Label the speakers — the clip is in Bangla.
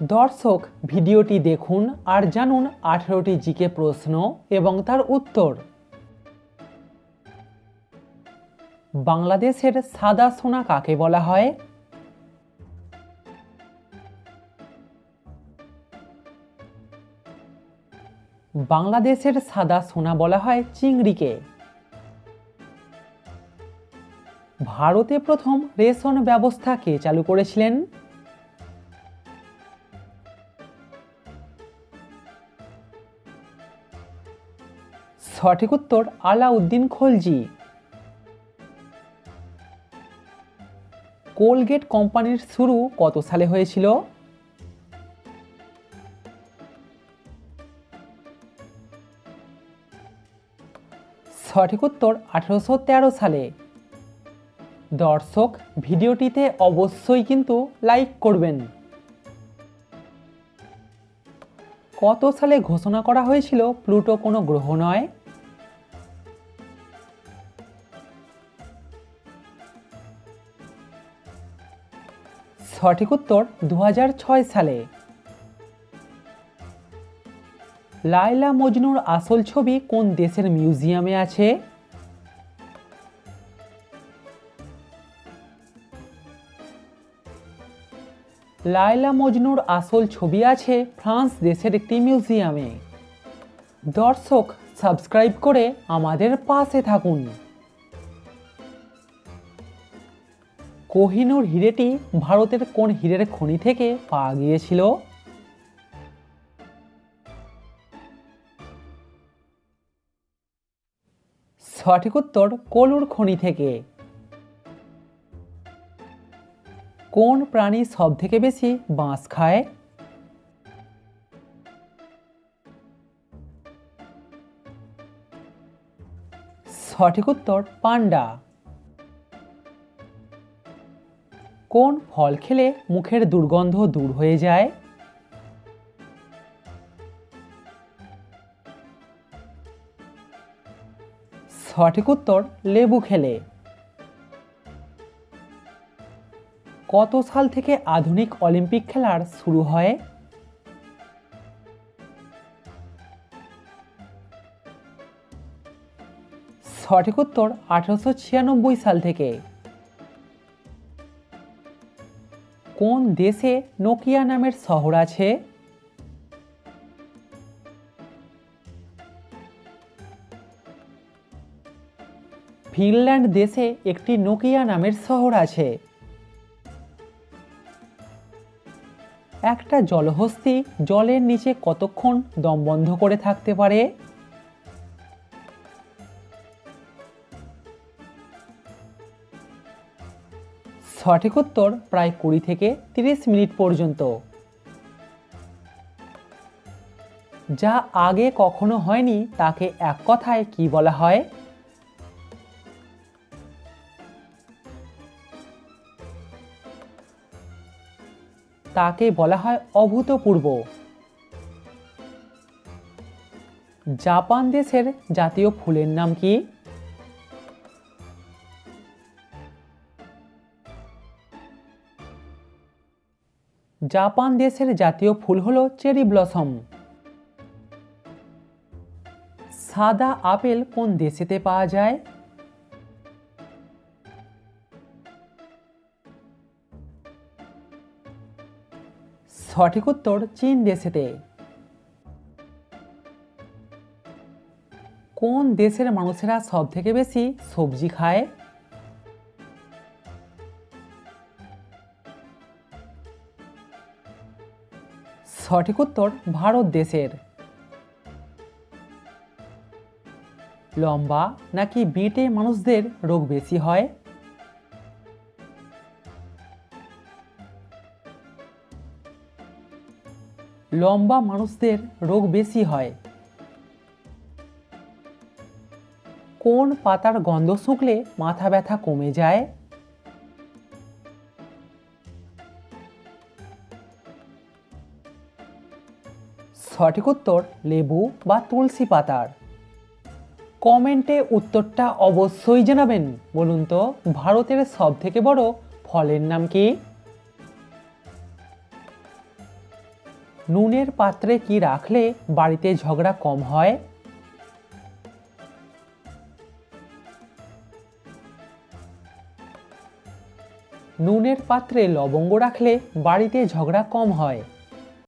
Speaker 1: দর্শক ভিডিওটি দেখুন আর জানুন 18টি জিকে প্রশ্ন এবং তার উত্তর। বাংলাদেশের সাদা সোনা কাকে বলা হয়? বাংলাদেশের সাদা সোনা বলা হয় চিংড়িকে। ভারতে প্রথম রেশন ব্যবস্থা কে চালু করেছিলেন? সঠিক উত্তর আলাউদ্দিন খলজি। কোলগেট কোম্পানির শুরু কত সালে হয়েছিল? সঠিক উত্তর 1813 সালে। দর্শক ভিডিওটিতে অবশ্যই কিন্তু লাইক করবেন। কত সালে ঘোষণা করা হয়েছিল প্লুটো কোনো গ্রহ নয়? সঠিক উত্তর 2006 সালে। লায়লা মজনুর আসল ছবি কোন দেশের মিউজিয়ামে আছে? লায়লা মজনুর আসল ছবি আছে ফ্রান্স দেশের একটি মিউজিয়ামে। দর্শক সাবস্ক্রাইব করে আমাদের পাশে থাকুন। কোহিনূর হিরেটি ভারতের কোন হীরের খনি থেকে পাওয়া গিয়েছিল? সঠিক উত্তর কোলুর খনি থেকে। কোন প্রাণী সব থেকে বেশি বাঁশ খায়? সঠিক উত্তর পান্ডা। কোন ফল খেলে মুখের দুর্গন্ধ দূর হয়ে যায়? সঠিক উত্তর লেবু খেলে। কত সাল থেকে আধুনিক অলিম্পিক খেলার শুরু হয়? সঠিক উত্তর 1896 সাল থেকে। কোন দেশে নোকিয়া নামের শহর আছে? ফিনল্যান্ড দেশে একটি নোকিয়া নামের শহর আছে। একটা জলহস্তী জলের নিচে কতক্ষণ দম বন্ধ করে থাকতে পারে? সঠিক উত্তর প্রায় 20 থেকে 30 মিনিট পর্যন্ত। যা আগে কখনো হয়নি তাকে এক কথায় কি বলা হয়? তাকে বলা হয় অভূতপূর্ব। জাপান দেশের জাতীয় ফুলের নাম কি? জাপান দেশের জাতীয় ফুল হলো চেরি ব্লসম। সাদা আপেল কোন দেশেতে পাওয়া যায়? সঠিক উত্তর চীন দেশেতে। কোন দেশের মানুষেরা সব থেকে বেশি সবজি খায়? সঠিক উত্তর ভারত দেশের। লম্বা নাকি বেঁটে মানুষদের রোগ বেশি হয়? লম্বা মানুষদের রোগ বেশি হয়। কোন পাতার গন্ধ শুঁকলে মাথা ব্যথা কমে যায়? সঠিক উত্তর লেবু বা তুলসী পাতার। কমেন্টে উত্তরটা অবশ্যই জানাবেন। বলুন তো ভারতের সব থেকে বড় ফলের নাম কি? নুনের পাত্রে কি রাখলে বাড়িতে ঝগড়া কম হয়? নুনের পাত্রে লবঙ্গ রাখলে বাড়িতে ঝগড়া কম হয়।